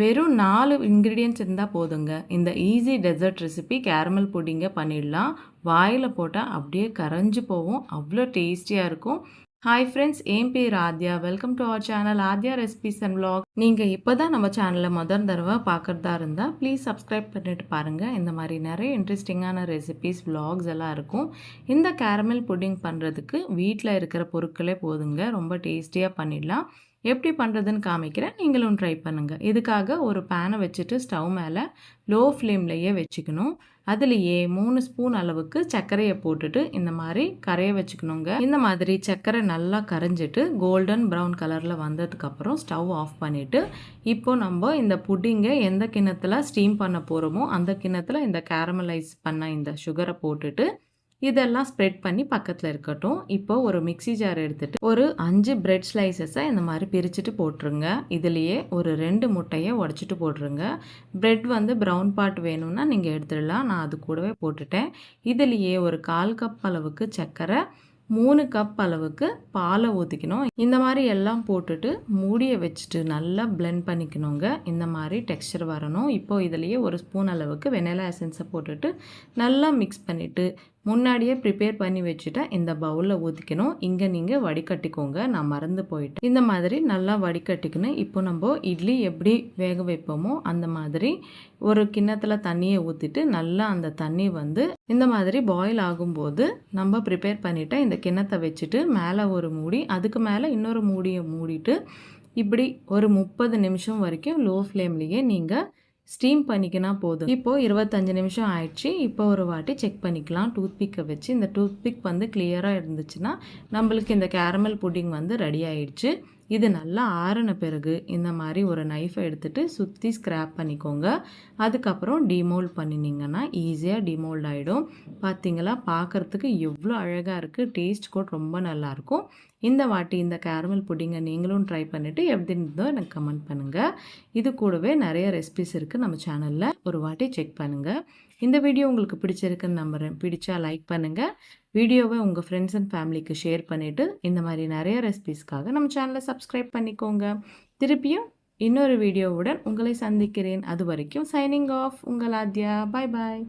வெறும் 4 இன்கிரீடியன்ட்ஸ் இருந்தால் போதுங்க. இந்த ஈஸி டெசர்ட் ரெசிபி கேரமல் புட்டிங்கை பண்ணிடலாம். வாயில் போட்டால் அப்படியே கரைஞ்சி போகும். அவ்வளோ டேஸ்டியாக இருக்கும். ஹாய் ஃப்ரெண்ட்ஸ், என் பேர் Aadhya. Welcome to our channel Aadhya recipes and vlog. நீங்கள் இப்போ தான் நம்ம சேனலில் முதல் தடவை பார்க்குறதா இருந்தால் ப்ளீஸ் சப்ஸ்கிரைப் பண்ணிட்டு பாருங்கள். இந்த மாதிரி நிறைய இன்ட்ரெஸ்டிங்கான ரெசிபிஸ் vlogs எல்லாம் இருக்கும். இந்த கேரமல் புட்டிங் பண்ணுறதுக்கு வீட்டில் இருக்கிற பொருட்களே போதுங்க. ரொம்ப டேஸ்டியாக பண்ணிடலாம். எப்படி பண்ணுறதுன்னு காமிக்கிறேன், நீங்களும் ட்ரை பண்ணுங்கள். இதுக்காக ஒரு பேனை வச்சுட்டு ஸ்டவ் மேலே லோ ஃப்ளேம்லேயே வச்சுக்கணும். அதுலேயே 3 ஸ்பூன் அளவுக்கு சர்க்கரையை போட்டுட்டு இந்த மாதிரி கரைய வச்சுக்கணுங்க. இந்த மாதிரி சர்க்கரை நல்லா கரைஞ்சிட்டு கோல்டன் ப்ரௌன் கலரில் வந்ததுக்கப்புறம் ஸ்டவ் ஆஃப் பண்ணிவிட்டு இப்போ நம்ம இந்த புட்டிங்கை எந்த கிண்ணத்தில் ஸ்டீம் பண்ண போகிறோமோ அந்த கிண்ணத்தில் இந்த கேரமலைஸ் பண்ண இந்த சுகரை போட்டுட்டு இதெல்லாம் ஸ்ப்ரெட் பண்ணி பக்கத்தில் இருக்கட்டும். இப்போ ஒரு மிக்சி ஜார் எடுத்துகிட்டு ஒரு 5 பிரெட் ஸ்லைசஸை இந்த மாதிரி பிரிச்சுட்டு போட்டுருங்க. இதுலேயே ஒரு 2 முட்டையை உடச்சிட்டு போட்டுருங்க. பிரெட் வந்து ப்ரௌன் பார்ட் வேணும்னா நீங்கள் எடுத்துடலாம். நான் அது கூடவே போட்டுட்டேன். இதுலேயே ஒரு 1/4 கப் அளவுக்கு சர்க்கரை, 3 கப் அளவுக்கு பாலை ஊற்றிக்கணும். இந்த மாதிரி எல்லாம் போட்டுட்டு மூடியை வச்சுட்டு நல்லா பிளெண்ட் பண்ணிக்கணுங்க. இந்த மாதிரி டெக்ஸ்சர் வரணும். இப்போ இதுலேயே ஒரு ஸ்பூன் அளவுக்கு வெனிலா எசன்ஸை போட்டுட்டு நல்லா மிக்ஸ் பண்ணிவிட்டு முன்னாடியே ப்ரிப்பேர் பண்ணி வச்சுட்டா இந்த பவுலில் ஊற்றிக்கணும். இங்கே நீங்கள் வடிகட்டிக்கோங்க, நான் மறந்து போயிட்டேன். இந்த மாதிரி நல்லா வடிகட்டிக்கணும். இப்போ நம்ம இட்லி எப்படி வேக வைப்போமோ அந்த மாதிரி ஒரு கிண்ணத்தில் தண்ணியை ஊற்றிட்டு நல்லா அந்த தண்ணி வந்து இந்த மாதிரி பாயில் ஆகும்போது நம்ம ப்ரிப்பேர் பண்ணிவிட்டு இந்த கிண்ணத்தை வச்சுட்டு மேலே ஒரு மூடி, அதுக்கு மேலே இன்னொரு மூடியை மூடிட்டு இப்படி ஒரு 30 நிமிஷம் வரைக்கும் லோ ஃப்ளேம்லேயே நீங்கள் ஸ்டீம் பண்ணிக்கினா போதும். இப்போது 25 நிமிஷம் ஆயிடுச்சு. இப்போ ஒரு வாட்டி செக் பண்ணிக்கலாம் டூத்பிக்கை வச்சு. இந்த டூத்பிக் வந்து கிளியராக இருந்துச்சுன்னா நம்மளுக்கு இந்த கேரமல் புட்டிங் வந்து ரெடி ஆயிடுச்சு. இது நல்லா ஆறின பிறகு இந்த மாதிரி ஒரு நைஃபை எடுத்துகிட்டு சுற்றி ஸ்க்ராப் பண்ணிக்கோங்க. அதுக்கப்புறம் டிமோல்ட் பண்ணினீங்கன்னா ஈஸியாக டிமோல்ட் ஆகிடும். பார்த்தீங்களா, பார்க்குறதுக்கு எவ்வளோ அழகாக இருக்குது. டேஸ்ட் கூட ரொம்ப நல்லாயிருக்கும். இந்த வாட்டி இந்த கேரமல் புட்டிங்கை நீங்களும் ட்ரை பண்ணிவிட்டு எப்படி இருந்தோ எனக்கு கமெண்ட் பண்ணுங்கள். இது கூடவே நிறைய ரெசிபிஸ் இருக்குது நம்ம சேனலில், ஒரு வாட்டி செக் பண்ணுங்கள். இந்த வீடியோ உங்களுக்கு பிடிச்சிருக்குன்னு நம்புகிறேன். பிடிச்சா லைக் பண்ணுங்கள். வீடியோவை உங்கள் ஃப்ரெண்ட்ஸ் அண்ட் ஃபேமிலிக்கு ஷேர் பண்ணிவிட்டு இந்த மாதிரி நிறைய ரெசிபிஸ்க்காக நம்ம சேனலை சப்ஸ்கிரைப் பண்ணிக்கோங்க. திருப்பியும் இன்னொரு வீடியோவுடன் உங்களை சந்திக்கிறேன். அது வரைக்கும் சைனிங் ஆஃப், உங்கள் ஆத்யா. பாய் பாய்.